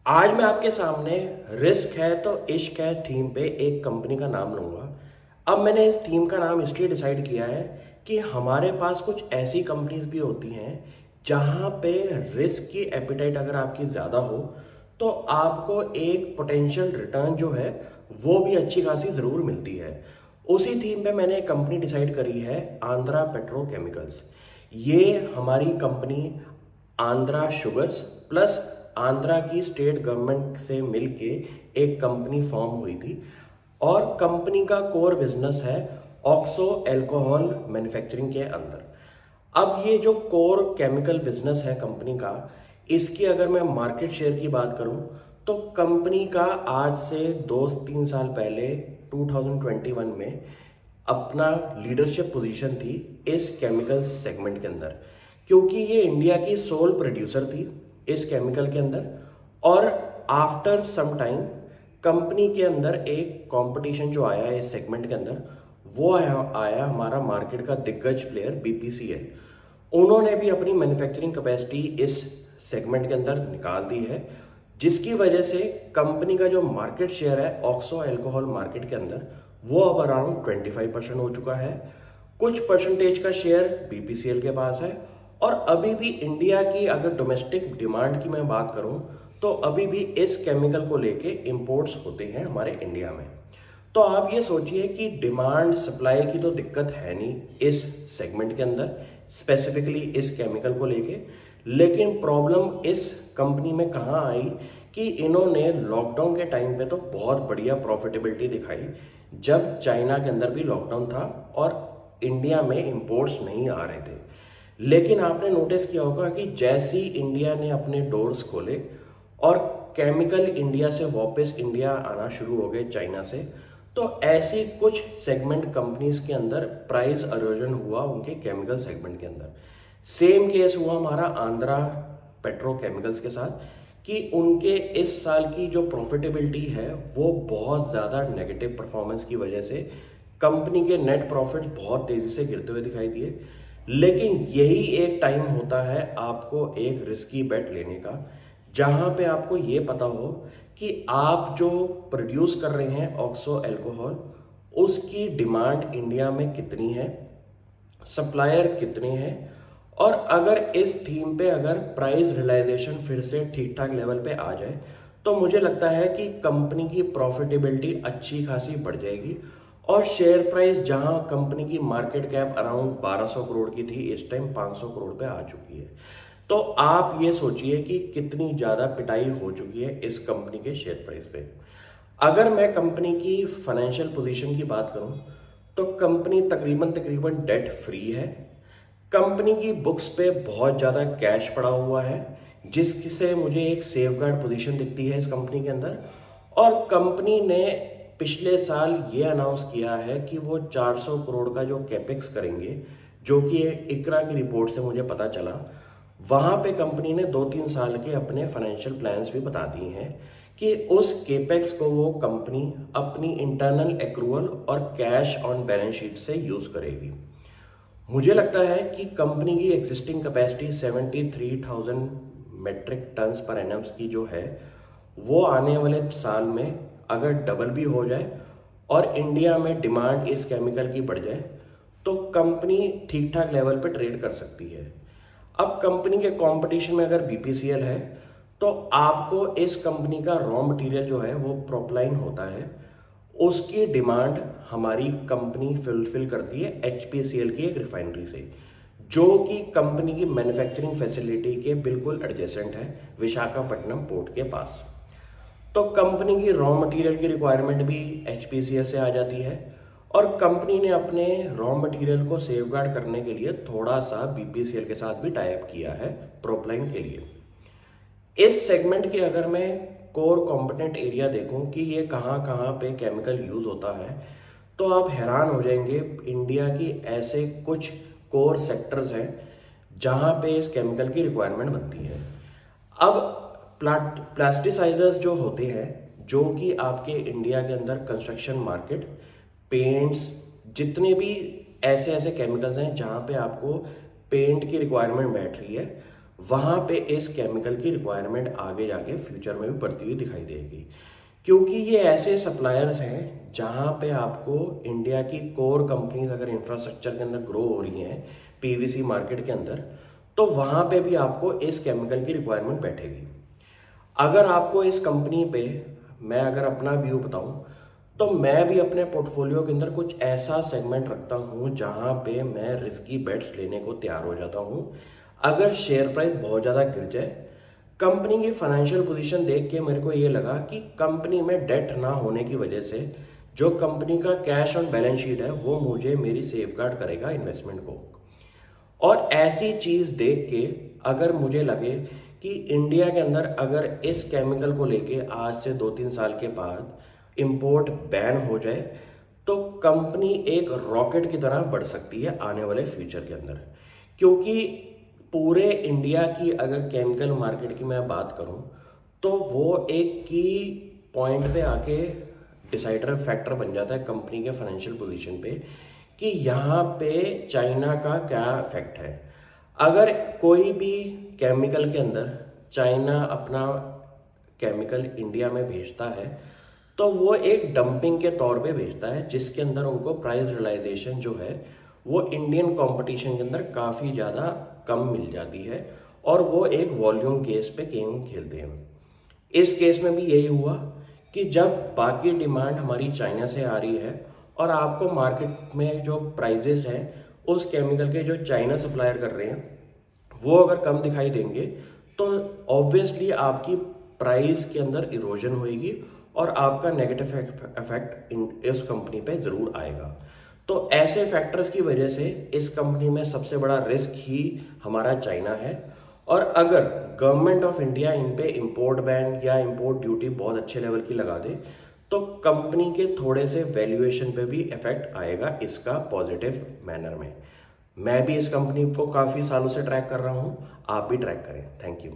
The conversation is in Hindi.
आज मैं आपके सामने रिस्क है तो इश्क है थीम पे एक कंपनी का नाम लूंगा। अब मैंने इस थीम का नाम इसलिए डिसाइड किया है कि हमारे पास कुछ ऐसी कंपनीज भी होती हैं जहां पे रिस्क की एपिटाइट अगर आपकी ज़्यादा हो तो आपको एक पोटेंशियल रिटर्न जो है वो भी अच्छी खासी ज़रूर मिलती है। उसी थीम पे मैंने एक कंपनी डिसाइड करी है, आंध्रा पेट्रोकेमिकल्स। ये हमारी company Andhra sugars plus Andhra की स्टेट गवर्नमेंट से मिलके एक कंपनी फॉर्म हुई थी और कंपनी का कोर बिजनेस है ऑक्सो अल्कोहल मैन्युफैक्चरिंग के अंदर। अब ये जो कोर केमिकल बिजनेस है कंपनी का, इसकी अगर मैं मार्केट शेयर की बात करूं तो कंपनी का आज से 2-3 साल पहले 2021 में अपना लीडरशिप पोजीशन थी इस केमिकल सेगमेंट के अंदर, क्योंकि ये इंडिया की सोल प्रोड्यूसर थी इस केमिकल के अंदर। और आफ्टर सम टाइम कंपनी के अंदर एक कंपटीशन जो आया इस सेगमेंट के अंदर, वो आया हमारा मार्केट का दिग्गज प्लेयर बीपीसीएल। उन्होंने भी अपनी मैन्युफैक्चरिंग कैपेसिटी इस सेगमेंट के अंदर निकाल दी है, जिसकी वजह से कंपनी का जो मार्केट शेयर है ऑक्सो अल्कोहल मार्केट के अंदर वो अब अराउंड 25% हो चुका है। कुछ परसेंटेज का शेयर बीपीसीएल के पास है। और अभी भी इंडिया की अगर डोमेस्टिक डिमांड की मैं बात करूं तो अभी भी इस केमिकल को लेके इंपोर्ट्स होते हैं हमारे इंडिया में। तो आप ये सोचिए कि डिमांड सप्लाई की तो दिक्कत है नहीं इस सेगमेंट के अंदर, स्पेसिफिकली इस केमिकल को लेके। लेकिन प्रॉब्लम इस कंपनी में कहाँ आई कि इन्होंने लॉकडाउन के टाइम पे तो बहुत बढ़िया प्रॉफिटेबिलिटी दिखाई, जब चाइना के अंदर भी लॉकडाउन था और इंडिया में इंपोर्ट्स नहीं आ रहे थे। लेकिन आपने नोटिस किया होगा कि जैसे ही इंडिया ने अपने डोर्स खोले और केमिकल इंडिया से वापस इंडिया आना शुरू हो गए चाइना से, तो ऐसी कुछ सेगमेंट कंपनीज के अंदर प्राइस अरोजन हुआ उनके केमिकल सेगमेंट के अंदर। सेम केस हुआ हमारा आंध्रा पेट्रोकेमिकल्स के साथ कि उनके इस साल की जो प्रॉफिटेबिलिटी है वो बहुत ज़्यादा नेगेटिव परफॉर्मेंस की वजह से कंपनी के नेट प्रॉफिट बहुत तेज़ी से गिरते हुए दिखाई दिए। लेकिन यही एक टाइम होता है आपको एक रिस्की बेट लेने का, जहां पे आपको ये पता हो कि आप जो प्रोड्यूस कर रहे हैं ऑक्सो अल्कोहल, उसकी डिमांड इंडिया में कितनी है, सप्लायर कितने हैं, और अगर इस थीम पे अगर प्राइस रियलाइजेशन फिर से ठीक ठाक लेवल पे आ जाए तो मुझे लगता है कि कंपनी की प्रॉफिटेबिलिटी अच्छी खासी बढ़ जाएगी। और शेयर प्राइस जहां कंपनी की मार्केट कैप अराउंड 1200 करोड़ की थी, इस टाइम 500 करोड़ पे आ चुकी है। तो आप ये सोचिए कि कितनी ज्यादा पिटाई हो चुकी है इस कंपनी के शेयर प्राइस पे। अगर मैं कंपनी की फाइनेंशियल पोजीशन की बात करूं तो कंपनी तकरीबन डेट फ्री है। कंपनी की बुक्स पे बहुत ज्यादा कैश पड़ा हुआ है, जिससे मुझे एक सेफगार्ड पोजीशन दिखती है इस कंपनी के अंदर। और कंपनी ने पिछले साल ये अनाउंस किया है कि वो 400 करोड़ का जो कैपेक्स करेंगे, जो कि इकरा की रिपोर्ट से मुझे पता चला। वहां पे कंपनी ने 2-3 साल के अपने फाइनेंशियल प्लान्स भी बता दिए हैं कि उस कैपेक्स को वो कंपनी अपनी इंटरनल एक्रूवल और कैश ऑन बैलेंस शीट से यूज करेगी। मुझे लगता है कि कंपनी की existing capacity 73,000 metric tonnes per annum की जो है, वो आने वाले साल में अगर डबल भी हो जाए और इंडिया में डिमांड इस केमिकल की बढ़ जाए तो कंपनी ठीक ठाक लेवल पे ट्रेड कर सकती है। अब कंपनी के कंपटीशन में अगर बीपीसीएल है तो आपको इस कंपनी का रॉ मटेरियल जो है वो प्रोपलाइन होता है, उसकी डिमांड हमारी कंपनी फुलफिल करती है एचपीसीएल की एक रिफाइनरी से, जो कि कंपनी की मैन्युफैक्चरिंग फैसिलिटी के बिल्कुल एडजेसेंट है विशाखापट्टनम पोर्ट के पास। तो कंपनी की रॉ मटेरियल की रिक्वायरमेंट भी एचपीसीएल से आ जाती है और कंपनी ने अपने रॉ मटेरियल को सेफगार्ड करने के लिए थोड़ा सा बीपीसीएल के साथ भी टाई अप किया है प्रोपलाइन के लिए। इस सेगमेंट के अगर मैं कोर कंपोनेंट एरिया देखूं कि ये कहां कहां पे केमिकल यूज होता है, तो आप हैरान हो जाएंगे। इंडिया की ऐसे कुछ कोर सेक्टर्स हैं जहां पे इस केमिकल की रिक्वायरमेंट बनती है। अब प्लास्टिसाइजर्स जो होते हैं, जो कि आपके इंडिया के अंदर कंस्ट्रक्शन मार्केट, पेंट्स, जितने भी ऐसे ऐसे केमिकल्स हैं जहां पे आपको पेंट की रिक्वायरमेंट बैठ रही है, वहाँ पे इस केमिकल की रिक्वायरमेंट आगे जाके फ्यूचर में भी बढ़ती हुई दिखाई देगी, क्योंकि ये ऐसे सप्लायर्स हैं जहाँ पे आपको इंडिया की कोर कंपनीज अगर इंफ्रास्ट्रक्चर के अंदर ग्रो हो रही हैं पीवीसी मार्केट के अंदर, तो वहाँ पे भी आपको इस केमिकल की रिक्वायरमेंट बैठेगी। अगर आपको इस कंपनी पे मैं अगर अपना व्यू बताऊं, तो मैं भी अपने पोर्टफोलियो के अंदर कुछ ऐसा सेगमेंट रखता हूं जहां पे मैं रिस्की बेट्स लेने को तैयार हो जाता हूं। अगर शेयर प्राइस बहुत ज़्यादा गिर जाए, कंपनी की फाइनेंशियल पोजीशन देख के मेरे को ये लगा कि कंपनी में डेट ना होने की वजह से जो कंपनी का कैश ऑन बैलेंस शीट है वो मुझे मेरी सेफगार्ड करेगा इन्वेस्टमेंट को। और ऐसी चीज़ देख के अगर मुझे लगे कि इंडिया के अंदर अगर इस केमिकल को लेके आज से 2-3 साल के बाद इंपोर्ट बैन हो जाए, तो कंपनी एक रॉकेट की तरह बढ़ सकती है आने वाले फ्यूचर के अंदर। क्योंकि पूरे इंडिया की अगर केमिकल मार्केट की मैं बात करूं, तो वो एक की पॉइंट पे आके डिसाइडर फैक्टर बन जाता है कंपनी के फाइनेंशियल पोजीशन पे कि यहाँ पे चाइना का क्या इफेक्ट है। अगर कोई भी केमिकल के अंदर चाइना अपना केमिकल इंडिया में भेजता है, तो वो एक डंपिंग के तौर पे भेजता है, जिसके अंदर उनको प्राइस रियलाइजेशन जो है वो इंडियन कंपटीशन के अंदर काफ़ी ज़्यादा कम मिल जाती है, और वो एक वॉल्यूम केस पे गेम खेलते हैं। इस केस में भी यही हुआ कि जब बाकी डिमांड हमारी चाइना से आ रही है और आपको मार्केट में जो प्राइजेस हैं उस केमिकल के जो चाइना सप्लायर कर रहे हैं वो अगर कम दिखाई देंगे, तो ऑब्वियसली आपकी प्राइस के अंदर इरोजन होगी और आपका नेगेटिव इफेक्ट इस कंपनी पे ज़रूर आएगा। तो ऐसे फैक्टर्स की वजह से इस कंपनी में सबसे बड़ा रिस्क ही हमारा चाइना है। और अगर गवर्नमेंट ऑफ इंडिया इन पे इंपोर्ट बैन या इंपोर्ट ड्यूटी बहुत अच्छे लेवल की लगा दे, तो कंपनी के थोड़े से वैल्यूएशन पे भी इफेक्ट आएगा इसका पॉजिटिव मैनर में। मैं भी इस कंपनी को काफ़ी सालों से ट्रैक कर रहा हूँ, आप भी ट्रैक करें। Thank you.